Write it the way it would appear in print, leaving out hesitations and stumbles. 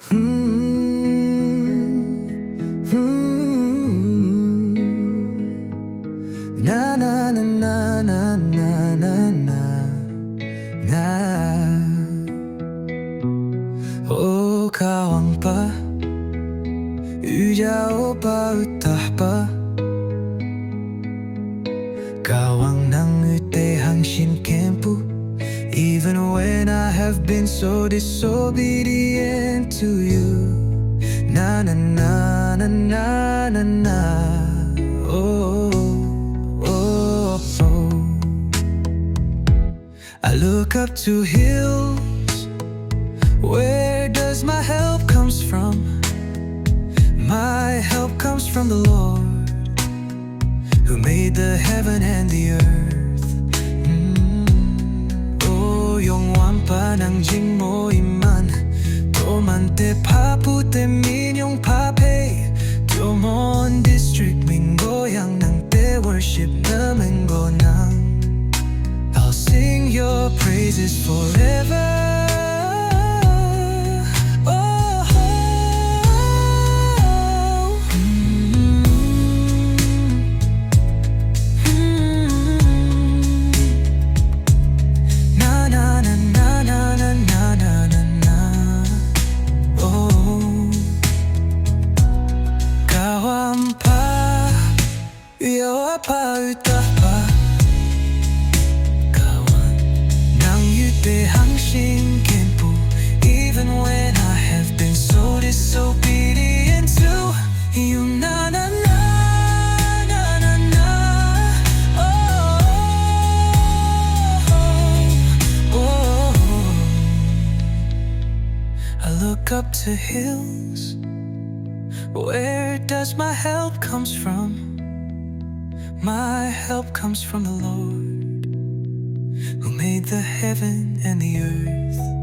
Hmmmm, hmmmm, na na na na na na na na. Oh Kahwangpa, üjaopa ütahpa, Kahwang Nang hangshin kenpu. Even when I have been so disobedient to you, na na na na na na na. Oh, oh, oh. I look up to hills. Where does my help comes from? My help comes from the Lord, who made the heaven and the earth. youngwanpa ng jing man, toman te mengngoh peih. Mon District ngohyang ng te worship na mengngoh. I'll sing your praises forever. Üjaopa ütahpa, Kahwang Nang hangshin kenpu. Even when I have been so disobedient to you, na na na na na na. Oh, oh, oh. I look up to hills. Where does my help comes from? My help comes from the Lord, who made the heaven and the earth.